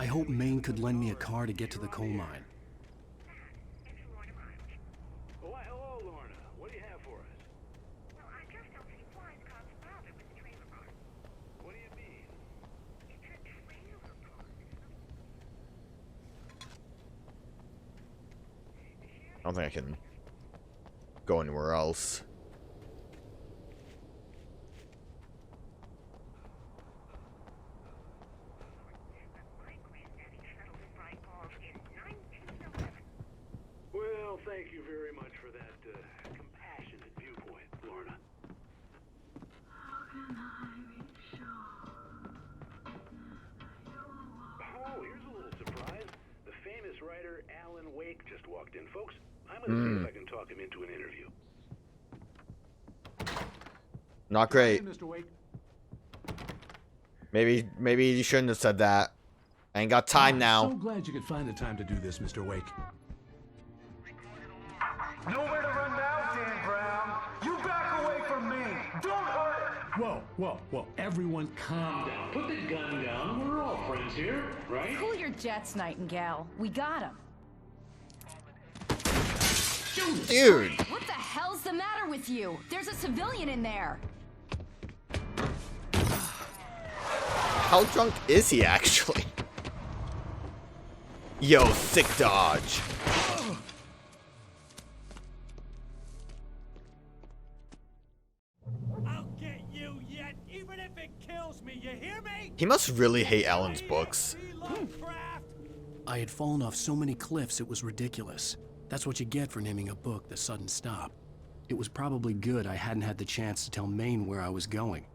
hoped Maine could lend me a car to get to the coal mine. Oh, hello, Lorna. What do you have for us? Well, I just don't see why the cops bothered with the trailer park. What do you mean? It's a trailer park. I don't think I can go anywhere else. My granddaddy settled in Rikov in 1911. Well, thank you very much for that compassionate viewpoint, Lorna. How can I be sure? Oh, here's a little surprise. The famous writer Alan Wake just walked in, folks. I'm gonna see if I can talk him into an interview. Not great. Hey, Mr. Wake. Maybe you shouldn't have said that. I ain't got time now. So glad you could find the time to do this, Mr. Wake. Nowhere to run now, Dan Brown. You back away from me. Don't hurt. Whoa. Everyone calm down. Put the gun down. We're all friends here, right? Cool your jets, Nightingale. We got him. Dude. What the hell's the matter with you? There's a civilian in there. How drunk is he actually? Yo, sick dodge. I'll get you yet, even if it kills me, you hear me? He must really hate Alan's books. I had fallen off so many cliffs it was ridiculous. That's what you get for naming a book The Sudden Stop. It was probably good I hadn't had the chance to tell Maine where I was going.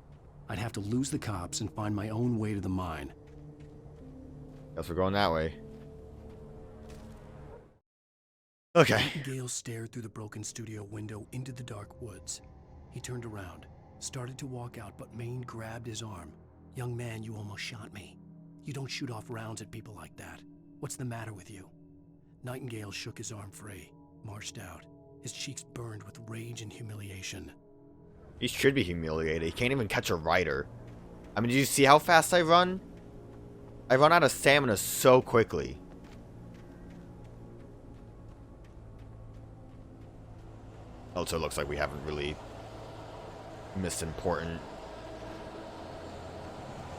I'd have to lose the cops and find my own way to the mine. Guess we're going that way. Okay. Gale stared through the broken studio window into the dark woods. He turned around, started to walk out, but Maine grabbed his arm. "Young man, you almost shot me. You don't shoot off rounds at people like that. What's the matter with you?" Nightingale shook his arm free, marched out. His cheeks burned with rage and humiliation. He should be humiliated. He can't even catch a rider. I mean, did you see how fast I run? I run out of stamina so quickly. Also, it looks like we haven't really missed important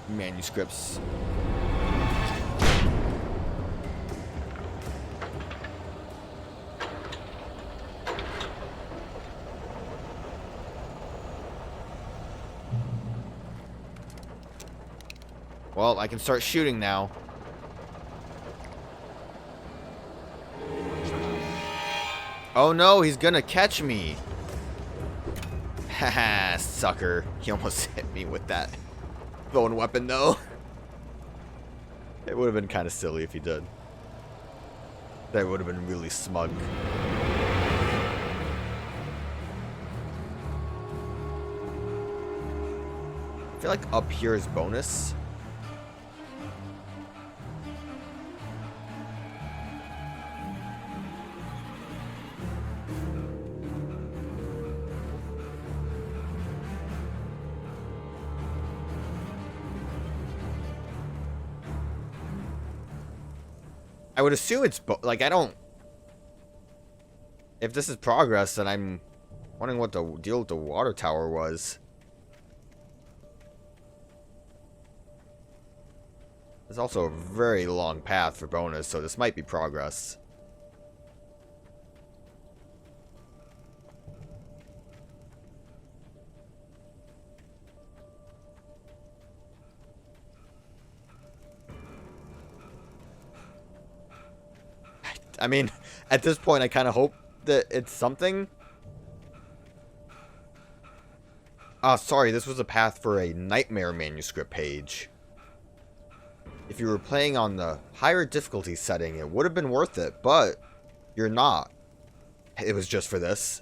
manuscripts. Well, I can start shooting now. Oh no, he's gonna catch me. Haha, sucker. He almost hit me with that bone weapon though. It would have been kind of silly if he did. That would have been really smug. I feel like up here is bonus. I would assume it's like I don't. If this is progress, then I'm wondering what the deal with the water tower was. There's also a very long path for bonus, so this might be progress. I mean, at this point, I kind of hope that it's something. Sorry, this was a path for a nightmare manuscript page. If you were playing on the higher difficulty setting, it would have been worth it, but you're not. It was just for this.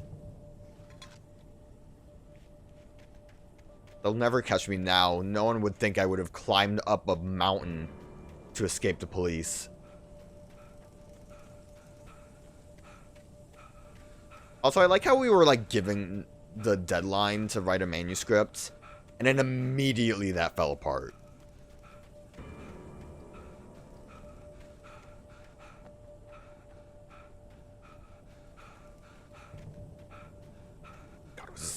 They'll never catch me now. No one would think I would have climbed up a mountain to escape the police. Also, I like how we were, like, giving the deadline to write a manuscript, and then immediately that fell apart.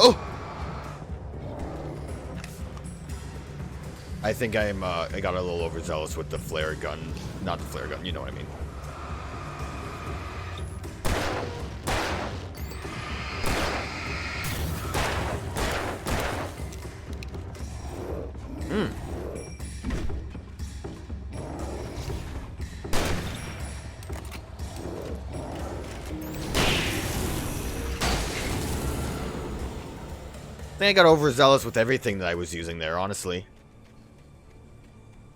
Oh! I think I got a little overzealous with the flare gun. Not the flare gun, you know what I mean. I think I got overzealous with everything that I was using there, honestly.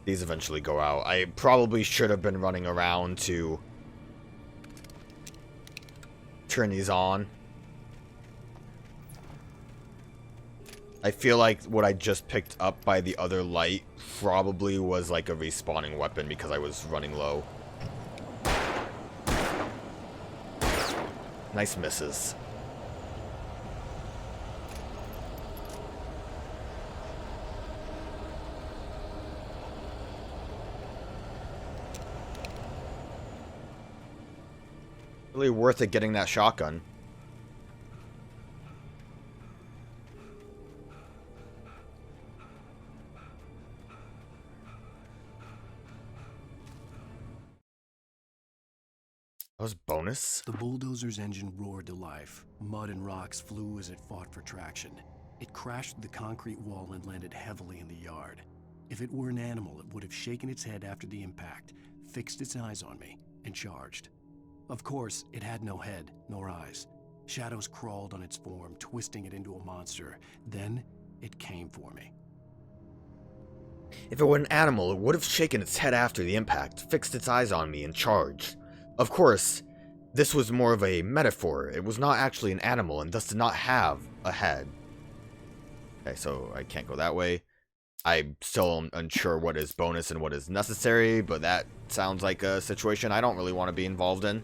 These eventually go out. I probably should have been running around to turn these on. I feel like what I just picked up by the other light probably was like a respawning weapon because I was running low. Nice misses. Really worth it getting that shotgun. That was bonus? The bulldozer's engine roared to life. Mud and rocks flew as it fought for traction. It crashed through the concrete wall and landed heavily in the yard. If it were an animal, it would have shaken its head after the impact, fixed its eyes on me, and charged. Of course, it had no head, nor eyes. Shadows crawled on its form, twisting it into a monster. Then, it came for me. If it were an animal, it would have shaken its head after the impact, fixed its eyes on me, and charged. Of course, this was more of a metaphor. It was not actually an animal, and thus did not have a head. Okay, so I can't go that way. I'm still unsure what is bonus and what is necessary, but that sounds like a situation I don't really want to be involved in.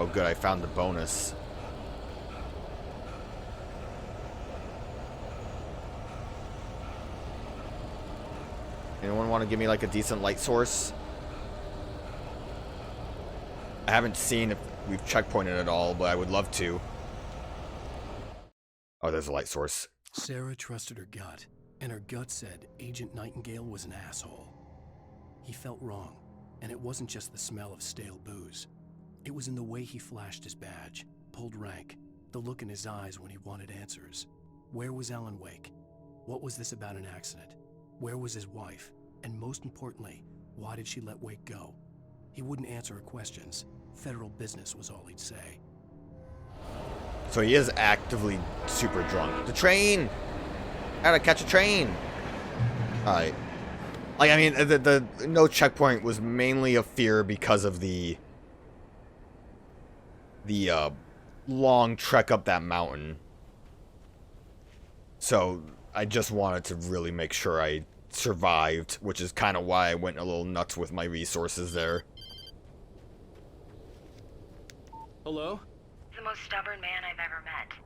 Oh good, I found the bonus. Anyone want to give me like a decent light source? I haven't seen if we've checkpointed at all, but I would love to. Oh, there's a light source. Sarah trusted her gut, and her gut said Agent Nightingale was an asshole. He felt wrong, and it wasn't just the smell of stale booze. It was in the way he flashed his badge, pulled rank, the look in his eyes when he wanted answers. Where was Alan Wake? What was this about an accident? Where was his wife? And most importantly, why did she let Wake go? He wouldn't answer her questions. Federal business was all he'd say. So he is actively super drunk. The train! How to catch a train! Alright. Like, I mean, the no checkpoint was mainly a fear because of the long trek up that mountain. So I just wanted to really make sure I survived, which is kind of why I went a little nuts with my resources there. Hello? The most stubborn man I've ever met.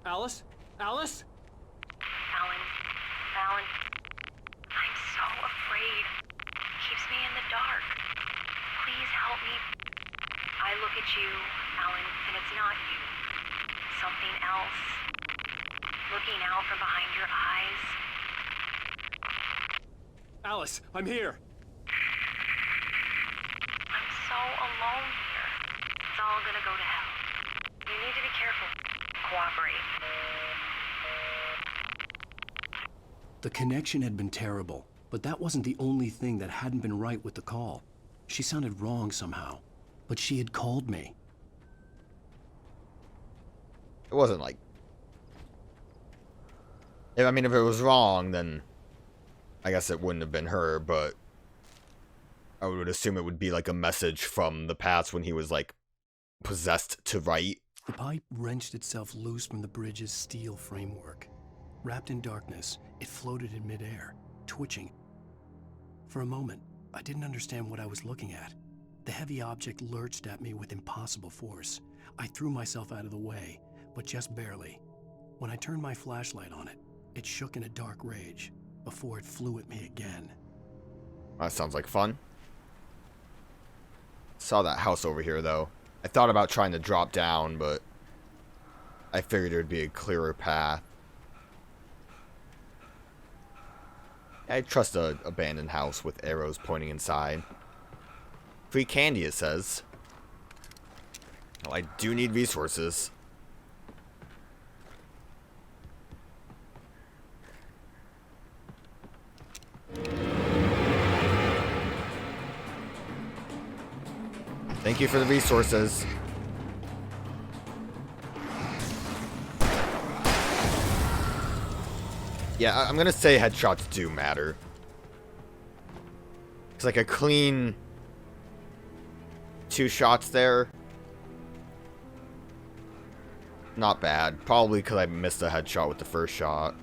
Alice? Alice? Alan, I'm so afraid. Keeps me in the dark. Please help me. I look at you, Alan, and it's not you. Something else. Looking out from behind your eyes. Alice, I'm here. I'm so alone here. It's all gonna go to hell. You need to be careful. Cooperate. The connection had been terrible, but that wasn't the only thing that hadn't been right with the call. She sounded wrong somehow, but she had called me. It wasn't like... I mean, if it was wrong, then I guess it wouldn't have been her, but I would assume it would be like a message from the past when he was like possessed to write. The pipe wrenched itself loose from the bridge's steel framework. Wrapped in darkness, it floated in midair, twitching. For a moment, I didn't understand what I was looking at. The heavy object lurched at me with impossible force. I threw myself out of the way, but just barely. When I turned my flashlight on it, It shook in a dark rage before it flew at me again. That sounds like fun. Saw that house over here, though. I thought about trying to drop down, but I figured there'd be a clearer path. I trust a abandoned house with arrows pointing inside. Free candy, it says. Well, I do need resources. Thank you for the resources. Yeah, I'm gonna say headshots do matter. It's like a clean 2 shots there. Not bad. Probably because I missed a headshot with the first shot.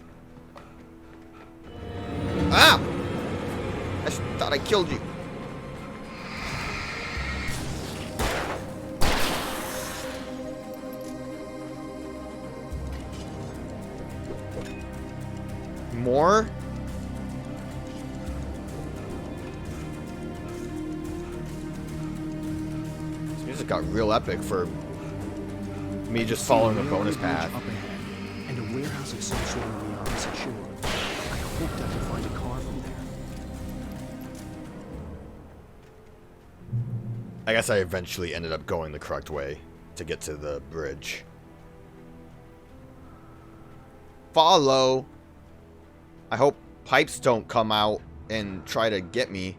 Ah! I thought I killed you. More? This music got real epic for me just following a bonus path. Up ahead, and a warehouse of some sort on the opposite shore. I hoped I could find a car from there. I guess I eventually ended up going the correct way to get to the bridge. Follow! I hope pipes don't come out and try to get me.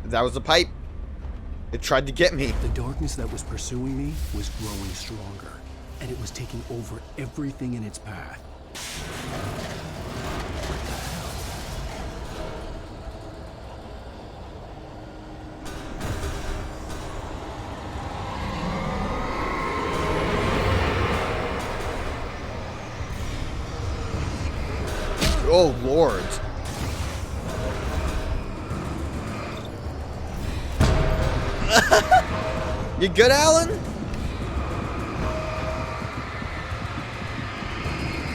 That was a pipe. It tried to get me. The darkness that was pursuing me was growing stronger, and it was taking over everything in its path. Oh, Lord. You good, Alan?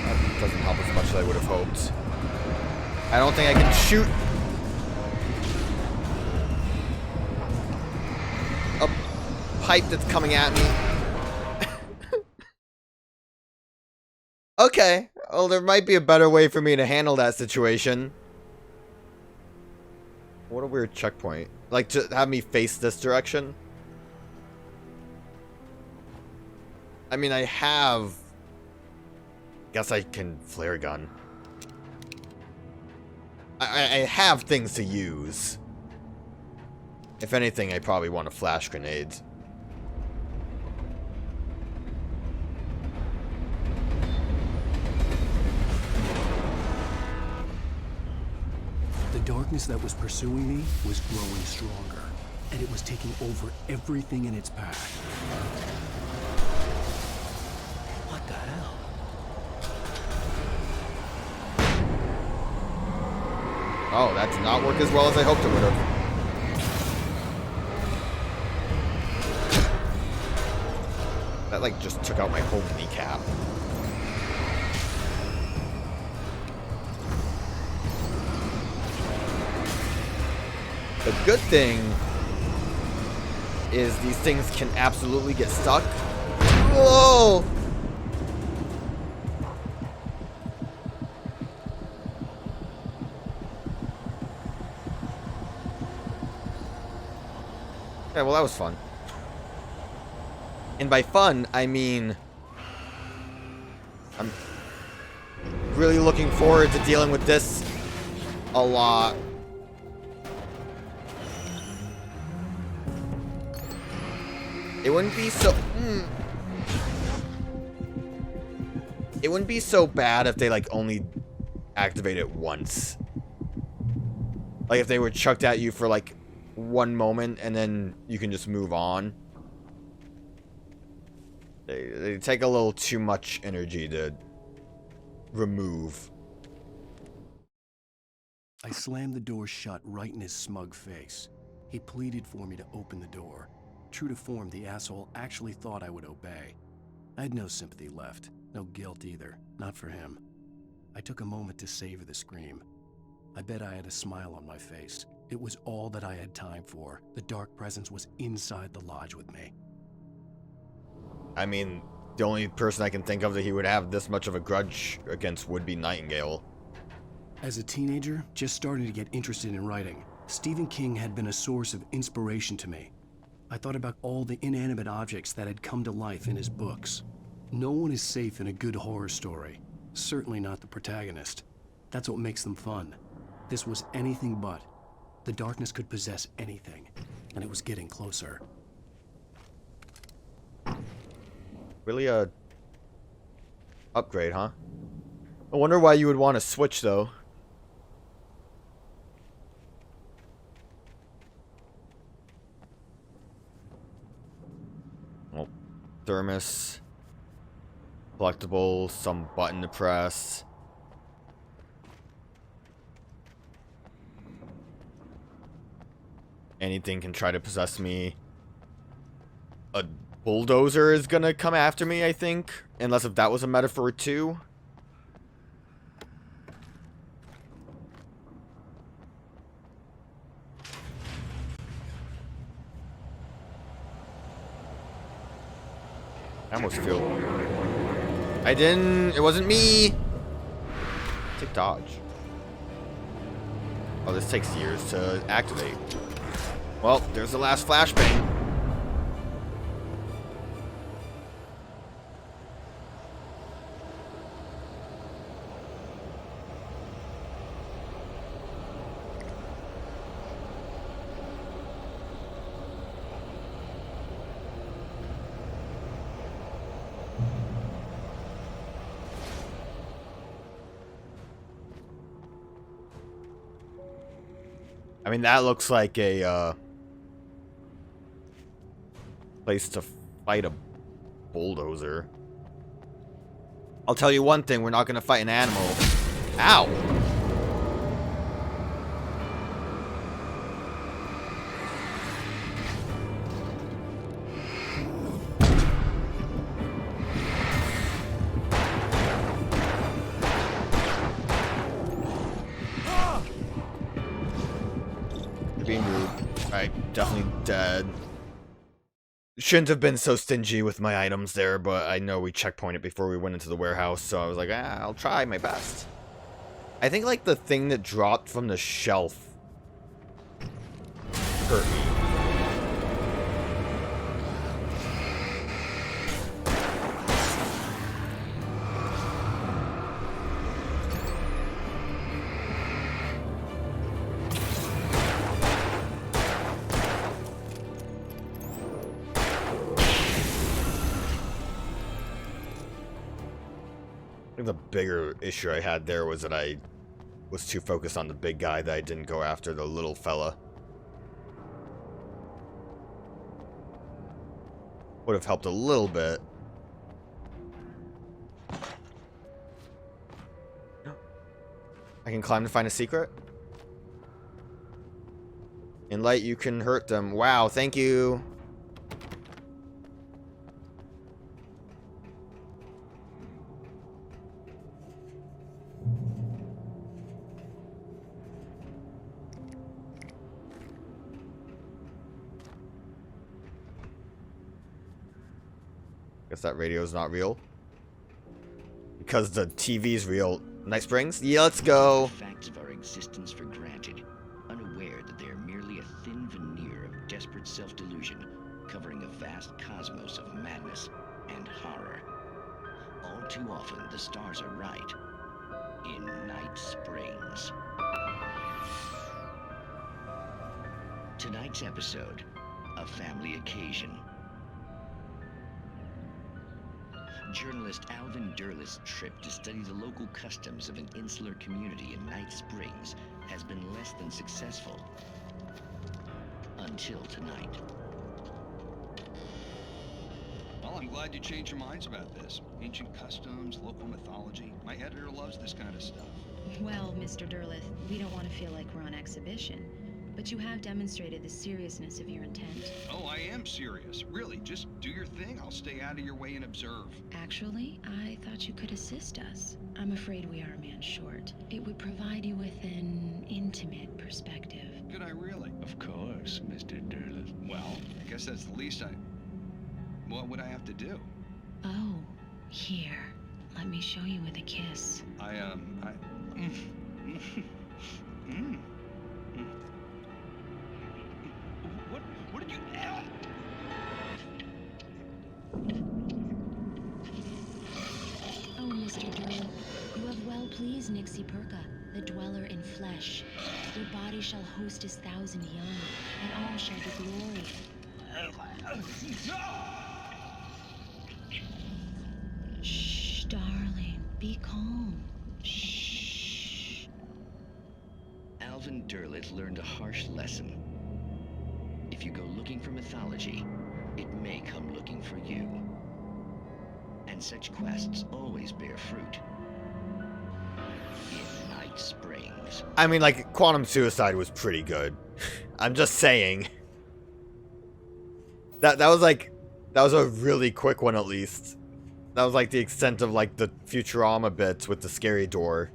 That doesn't help as much as I would have hoped. I don't think I can shoot a pipe that's coming at me. Okay. Well, there might be a better way for me to handle that situation. What a weird checkpoint. Like, to have me face this direction? I mean, I have... Guess I can flare gun. I have things to use. If anything, I probably want a flash grenade. The darkness that was pursuing me was growing stronger, and it was taking over everything in its path. What the hell? Oh, that did not work as well as I hoped it would have. That, like, just took out my whole kneecap. The good thing is these things can absolutely get stuck. Whoa! Okay, well, that was fun. And by fun, I mean I'm really looking forward to dealing with this a lot. It wouldn't be so... It wouldn't be so bad if they, like, only activate it once. Like, if they were chucked at you for, like, one moment and then you can just move on. They It'd take a little too much energy to remove. I slammed the door shut right in his smug face. He pleaded for me to open the door. True to form, the asshole actually thought I would obey. I had no sympathy left, no guilt either, not for him. I took a moment to savor the scream. I bet I had a smile on my face. It was all that I had time for. The dark presence was inside the lodge with me. I mean, the only person I can think of that he would have this much of a grudge against would be Nightingale. As a teenager, just starting to get interested in writing, Stephen King had been a source of inspiration to me. I thought about all the inanimate objects that had come to life in his books. No one is safe in a good horror story. Certainly not the protagonist. That's what makes them fun. This was anything but. The darkness could possess anything, and it was getting closer. Really a upgrade, huh? I wonder why you would want to switch, though. Well, thermos, collectible, some button to press. Anything can try to possess me. A bulldozer is gonna come after me, I think. Unless if that was a metaphor too. I almost feel... I didn't... It wasn't me! Take dodge. Oh, this takes years to activate. Well, there's the last flashbang. I mean, that looks like a place to fight a bulldozer. I'll tell you one thing, we're not gonna fight an animal. Ow! Being rude. Alright, definitely dead. Shouldn't have been so stingy with my items there, but I know we checkpointed before we went into the warehouse, so I was like, I'll try my best. I think, like, the thing that dropped from the shelf hurt me. I think the bigger issue I had there was that I was too focused on the big guy that I didn't go after the little fella. Would have helped a little bit. I can climb to find a secret? In light, you can hurt them. Wow, thank you. Guess that radio's not real. Because the TV's real. Night Springs? Yeah, let's go. Facts of our existence for granted, unaware that they are merely a thin veneer of desperate self-delusion, covering a vast cosmos of madness and horror. All too often, the stars are right. In Night Springs. Tonight's episode, a family occasion. Journalist Alvin Durleth's trip to study the local customs of an insular community in Night Springs has been less than successful. Until tonight. Well, I'm I'm glad you changed your minds about this. Ancient customs, local mythology. My editor loves this kind of stuff. Well, Mr. Derleth, we don't want to feel like we're on exhibition, but you have demonstrated the seriousness of your intent. Oh, I am serious. Really, just do your thing. I'll stay out of your way and observe. Actually, I thought you could assist us. I'm afraid we are a man short. It would provide you with an intimate perspective. Could I really? Of course, Mr. Derleth. Well, I guess that's the least I... What would I have to do? Oh, here. Let me show you with a kiss. What did you... Oh, Mr. Derleth, you have well pleased Nixie Perka, the dweller in flesh. Your body shall host 1,000 young, and all shall be glory. Shh, darling, be calm. Shh. Alvin Derleth learned a harsh lesson. If you go looking for mythology, it may come looking for you. And such quests always bear fruit. In Night Springs. I mean, like, Quantum Suicide was pretty good. I'm just saying. That was a really quick one, at least. That was like the extent of like the Futurama bits with the scary door.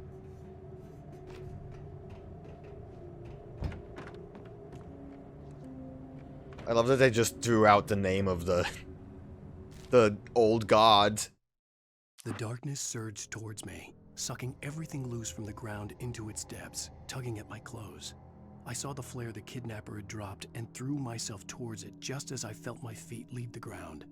I love that they just threw out the name of the old god. The darkness surged towards me, sucking everything loose from the ground into its depths, tugging at my clothes. I saw the flare the kidnapper had dropped and threw myself towards it just as I felt my feet leave the ground.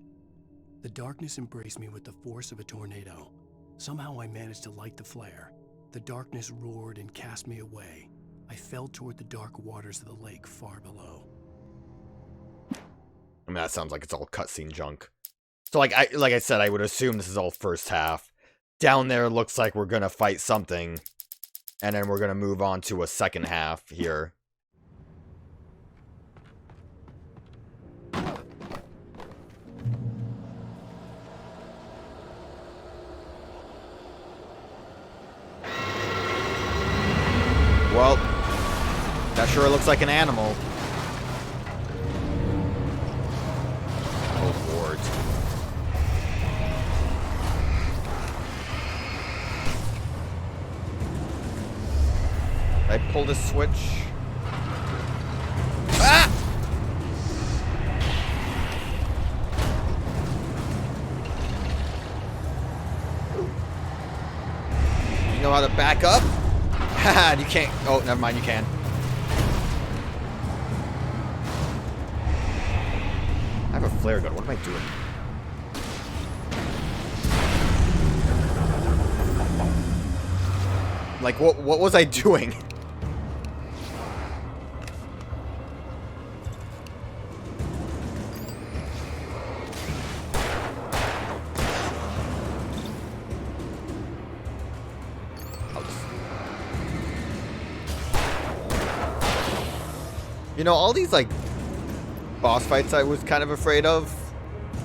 The darkness embraced me with the force of a tornado. Somehow I managed to light the flare. The darkness roared and cast me away. I fell toward the dark waters of the lake far below. I mean, that sounds like it's all cutscene junk. So like I said, I would assume this is all first half. Down there looks like we're gonna fight something, and then we're gonna move on to a second half here. Well, that sure looks like an animal. Oh, Lord. I pulled a switch. Ah! You know how to back up? Haha, you can't. Oh, never mind, you can. I have a flare gun. What am I doing? Like, what was I doing? You know, all these, like, boss fights I was kind of afraid of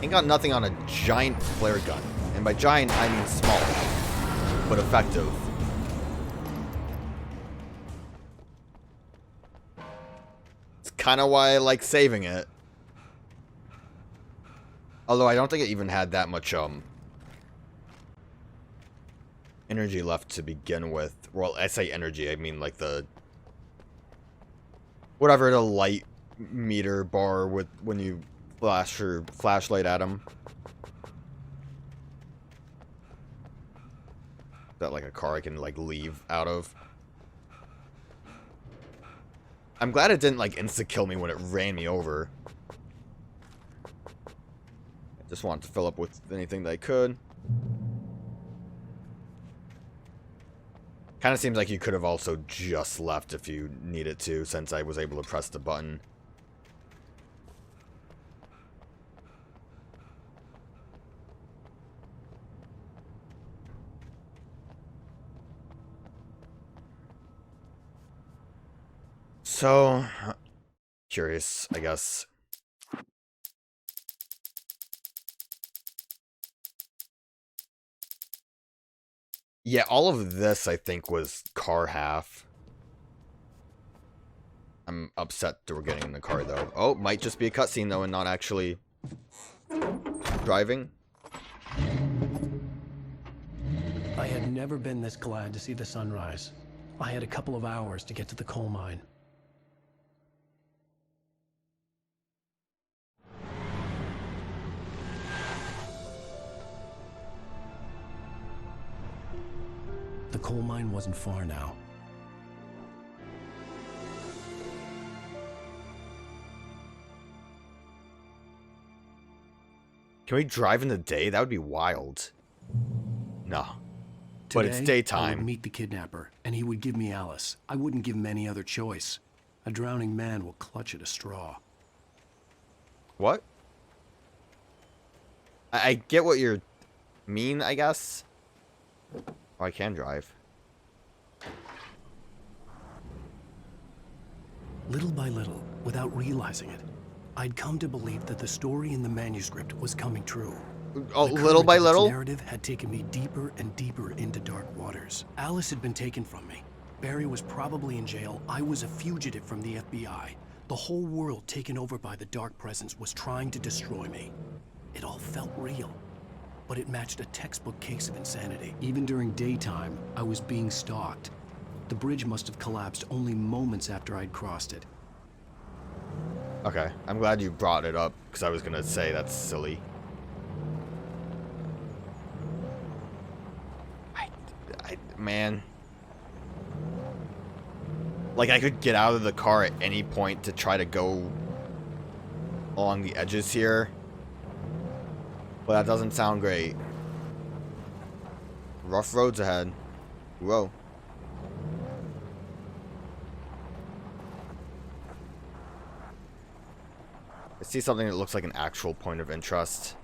ain't got nothing on a giant flare gun. And by giant, I mean small, but effective. It's kind of why I like saving it. Although I don't think it even had that much, energy left to begin with. Well, I say energy, I mean, like, the... whatever the light meter bar with when you flash your flashlight at them. Is that like a car I can like leave out of? I'm glad it didn't like insta-kill me when it ran me over. I just wanted to fill up with anything that I could. Kind of seems like you could have also just left if you needed to, since I was able to press the button. So, curious, I guess. Yeah, all of this, I think, was car half. I'm upset that we're getting in the car, though. Oh, might just be a cutscene, though, and not actually driving. I had never been this glad to see the sunrise. I had a couple of hours to get to the coal mine. The coal mine wasn't far now. Can we drive in the day? That would be wild. No. But it's Today, I daytime. would meet the kidnapper, and he would give me Alice. I wouldn't give him any other choice. A drowning man will clutch at a straw. What? I get what you mean, I guess. Oh, I can drive. Little by little, without realizing it, I'd come to believe that the story in the manuscript was coming true. Oh, The little by current of its little? narrative had taken me deeper and deeper into dark waters. Alice had been taken from me. Barry was probably in jail. I was a fugitive from the FBI. The whole world taken over by the dark presence was trying to destroy me. It all felt real, but it matched a textbook case of insanity. Even during daytime, I was being stalked. The bridge must have collapsed only moments after I'd crossed it. Okay, I'm glad you brought it up, because I was going to say that's silly. Man. Like, I could get out of the car at any point to try to go along the edges here. But that doesn't sound great. Rough roads ahead. Whoa. I see something that looks like an actual point of interest.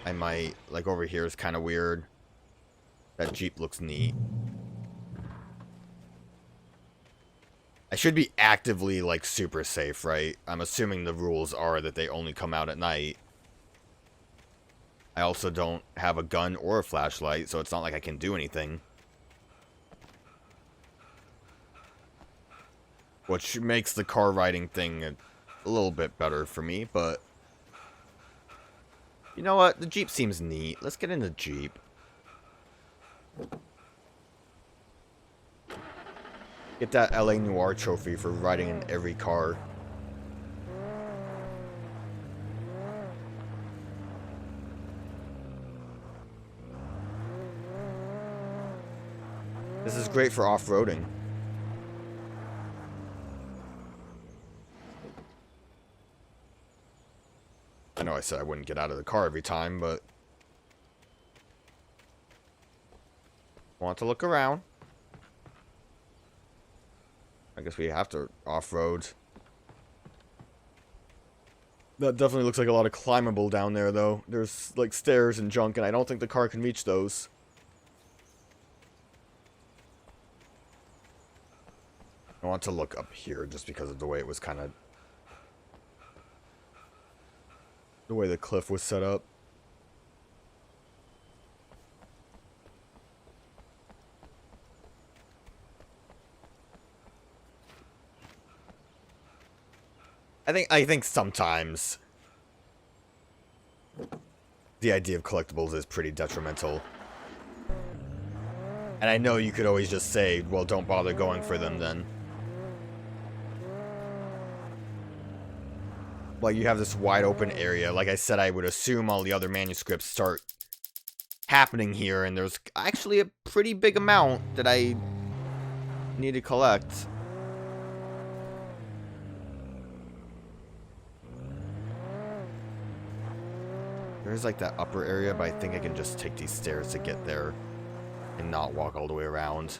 I might, like over here is kind of weird. That Jeep looks neat. I should be actively, like, super safe, right? I'm assuming the rules are that they only come out at night. I also don't have a gun or a flashlight, so it's not like I can do anything. Which makes the car riding thing a little bit better for me, but... You know what? The Jeep seems neat. Let's get in the Jeep. Get that LA Noire trophy for riding in every car. This is great for off-roading. I know I said I wouldn't get out of the car every time, but... Want to look around. I guess we have to off-road. That definitely looks like a lot of climbable down there, though. There's, like, stairs and junk, and I don't think the car can reach those. I want to look up here just because of the way it was kind of... The way the cliff was set up. I think sometimes the idea of collectibles is pretty detrimental. And I know you could always just say, well, don't bother going for them then. Like, you have this wide open area. Like I said, I would assume all the other manuscripts start happening here, and there's actually a pretty big amount that I need to collect. There's like that upper area, but I think I can just take these stairs to get there and not walk all the way around.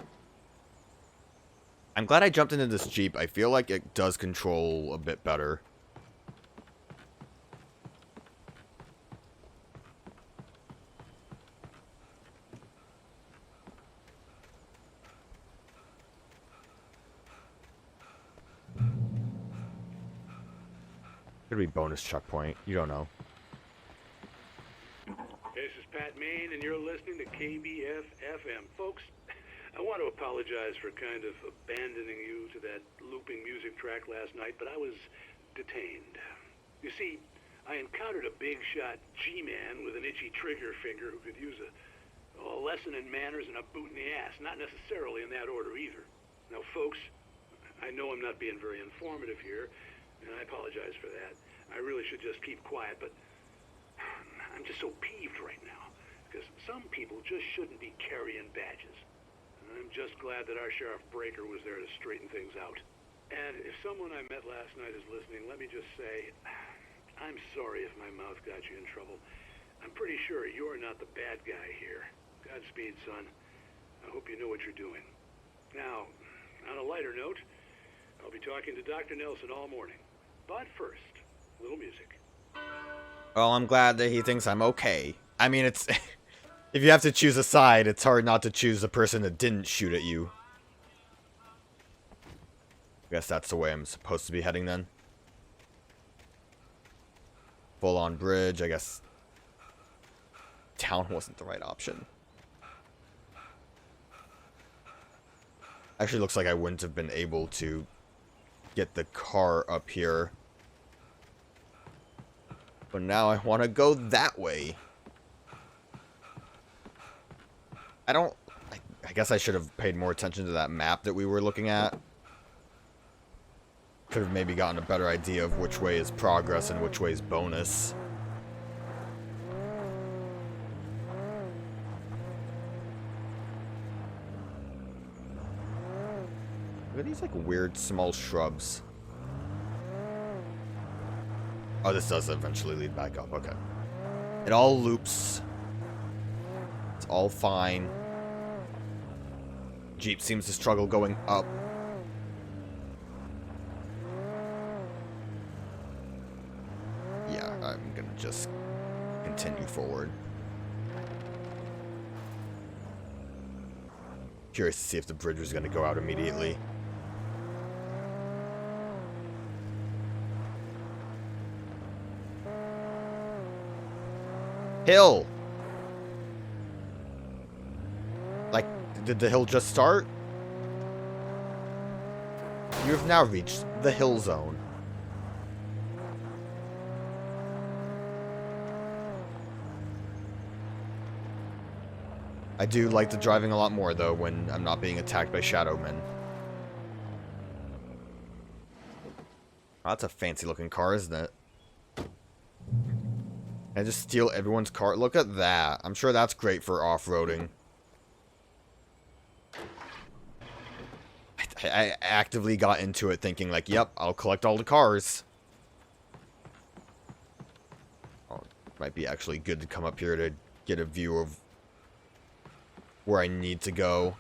I'm glad I jumped into this Jeep. I feel like it does control a bit better. Could be bonus checkpoint. You don't know. This is Pat Main, and you're listening to KBF-FM. Folks, I want to apologize for kind of abandoning you to that looping music track last night, but I was detained. You see, I encountered a big-shot G-man with an itchy trigger finger who could use a lesson in manners and a boot in the ass, not necessarily in that order either. Now, folks, I know I'm not being very informative here, and I apologize for that. I really should just keep quiet, but I'm just so peeved right now, because some people just shouldn't be carrying badges. And I'm just glad that our Sheriff Breaker was there to straighten things out. And if someone I met last night is listening, let me just say, I'm sorry if my mouth got you in trouble. I'm pretty sure you're not the bad guy here. Godspeed, son. I hope you know what you're doing. Now, on a lighter note, I'll be talking to Dr. Nelson all morning. But first, a little music. Well, I'm glad that he thinks I'm okay. I mean, it's... if you have to choose a side, it's hard not to choose the person that didn't shoot at you. I guess that's the way I'm supposed to be heading then. Full-on bridge, I guess. Town wasn't the right option. Actually, looks like I wouldn't have been able to get the car up here. But now I want to go that way. I guess I should have paid more attention to that map that we were looking at. Could have maybe gotten a better idea of which way is progress and which way is bonus. Look at these like weird small shrubs. Oh, this does eventually lead back up. Okay. It all loops. It's all fine. Jeep seems to struggle going up. Yeah, I'm gonna just continue forward. Curious to see if the bridge was gonna go out immediately. Hill! Like, did the hill just start? You have now reached the hill zone. I do like the driving a lot more, though, when I'm not being attacked by shadow men. Oh, that's a fancy-looking car, isn't it? And just steal everyone's car. Look at that. I'm sure that's great for off-roading. I actively got into it thinking like, yep, I'll collect all the cars. Oh, might be actually good to come up here to get a view of where I need to go.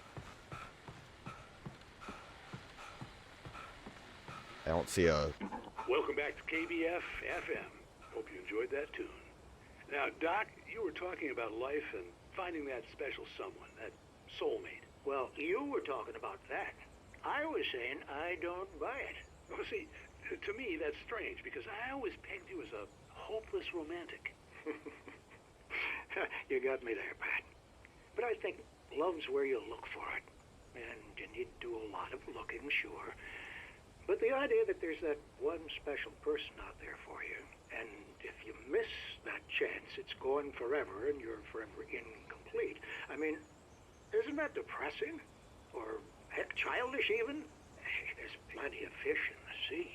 I don't see a... Welcome back to KBF-FM. Hope you enjoyed that tune. Now, Doc, you were talking about life and finding that special someone, that soulmate. Well, you were talking about that. I was saying I don't buy it. Well, see, to me, that's strange, because I always pegged you as a hopeless romantic. You got me there, Pat. But I think love's where you look for it. And you need to do a lot of looking, sure. But the idea that there's that one special person out there for you, and if you miss that chance, it's gone forever, and you're forever incomplete. I mean, isn't that depressing? Or, heck, childish even? There's plenty of fish in the sea.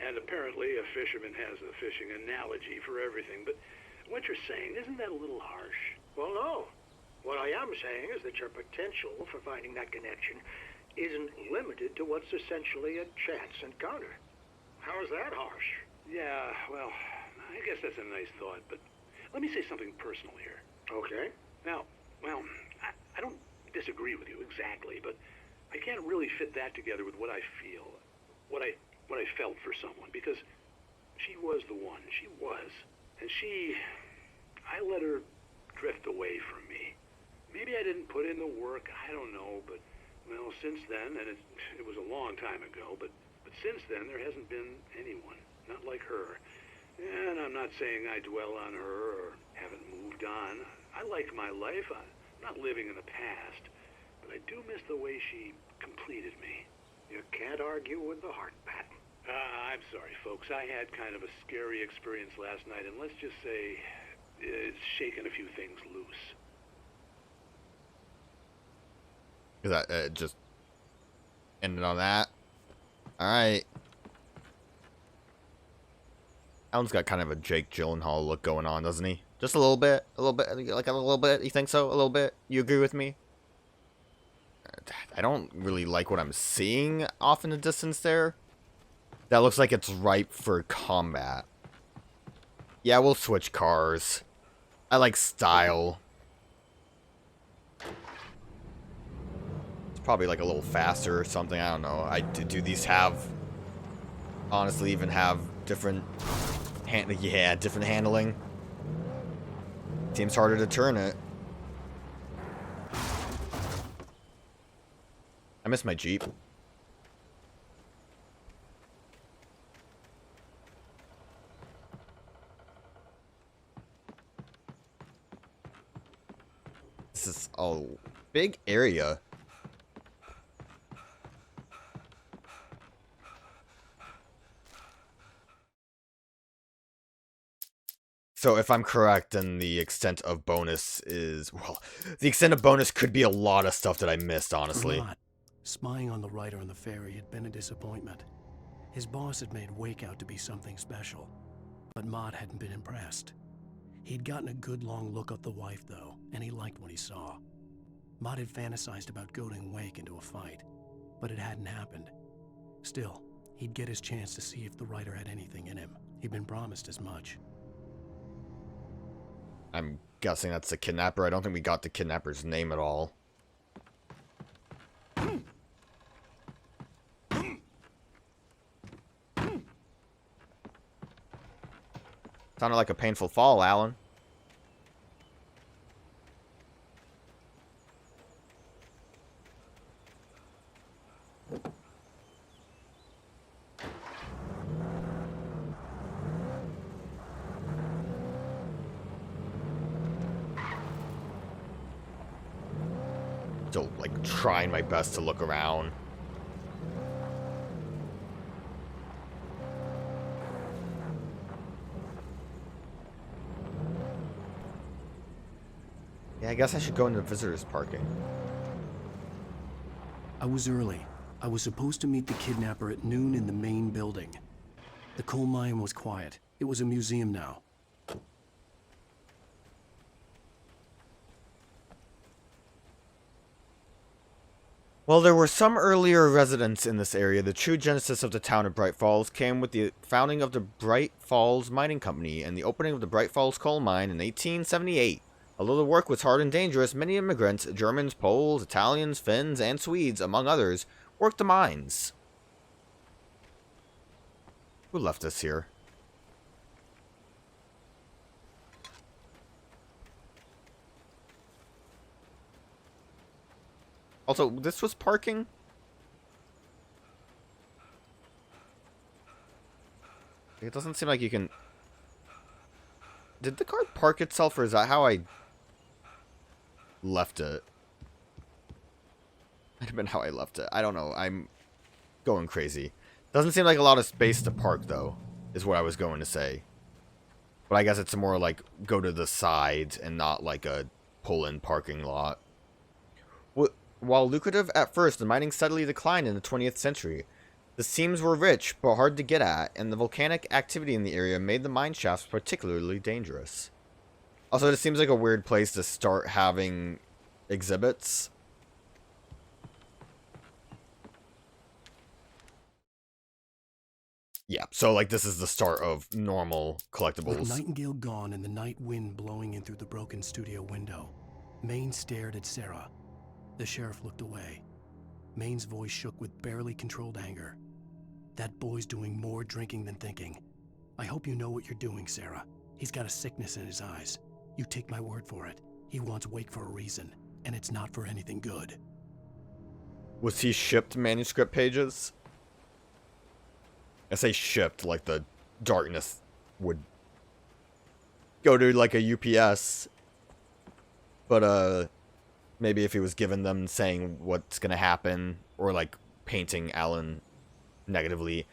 And apparently a fisherman has a fishing analogy for everything. But what you're saying, isn't that a little harsh? Well, no. What I am saying is that your potential for finding that connection isn't limited to what's essentially a chance encounter. How is that harsh? Yeah, well, I guess that's a nice thought, but let me say something personal here. Okay. Now, well, I don't disagree with you exactly, but I can't really fit that together with what I feel, what I felt for someone, because she was the one. She was. And I let her drift away from me. Maybe I didn't put in the work, I don't know, but, well, since then, and it was a long time ago, but since then, there hasn't been anyone, not like her. And I'm not saying I dwell on her or haven't moved on. like my life. I'm not living in the past. But I do miss the way she completed me. You can't argue with the heart, Pat. I'm sorry, folks. I had kind of a scary experience last night, and let's just say it's shaken a few things loose. Is that just ended on that? Alright. Alan's got kind of a Jake Gyllenhaal look going on, doesn't he? Just a little bit? Like a little bit? You think so? A little bit? You agree with me? I don't really like what I'm seeing off in the distance there. That looks like it's ripe for combat. Yeah, we'll switch cars. I like style. It's probably like a little faster or something. I don't know. Do these have... honestly even have different... different handling? Seems harder to turn it. I miss my Jeep. This is a big area. So if I'm correct, then the extent of bonus is... well, the extent of bonus could be a lot of stuff that I missed, honestly. Spying on the writer on the ferry had been a disappointment. His boss had made Wake out to be something special, but Mott hadn't been impressed. He'd gotten a good long look at the wife, though, and he liked what he saw. Mott had fantasized about goading Wake into a fight, but it hadn't happened. Still, he'd get his chance to see if the writer had anything in him. He'd been promised as much. I'm guessing that's the kidnapper. I don't think we got the kidnapper's name at all. Sounded like a painful fall, Alan. Still, like, trying my best to look around. Yeah, I guess I should go into visitors parking. I was early. I was supposed to meet the kidnapper at noon in the main building. The coal mine was quiet. It was a museum now. While there were some earlier residents in this area, the true genesis of the town of Bright Falls came with the founding of the Bright Falls Mining Company and the opening of the Bright Falls coal mine in 1878. Although the work was hard and dangerous, many immigrants, Germans, Poles, Italians, Finns, and Swedes, among others, worked the mines. Who left us here? Also, this was parking? It doesn't seem like you can... Did the car park itself, or is that how I left it? Might have been how I left it. I don't know. I'm going crazy. Doesn't seem like a lot of space to park, though, is what I was going to say. But I guess it's more like go to the side and not like a pull-in parking lot. While lucrative at first, the mining steadily declined in the 20th century. The seams were rich, but hard to get at, and the volcanic activity in the area made the mine shafts particularly dangerous. Also, it seems like a weird place to start having exhibits. Yeah, so like this is the start of normal collectibles. With Nightingale gone and the night wind blowing in through the broken studio window, Maine stared at Sarah. The sheriff looked away. Maine's voice shook with barely controlled anger. That boy's doing more drinking than thinking. I hope you know what you're doing, Sarah. He's got a sickness in his eyes. You take my word for it. He wants Wake for a reason, and it's not for anything good. Was he shipped manuscript pages? I say shipped, like the darkness would go to like a UPS. But, maybe if he was giving them saying what's gonna happen, or, like, painting Alan negatively,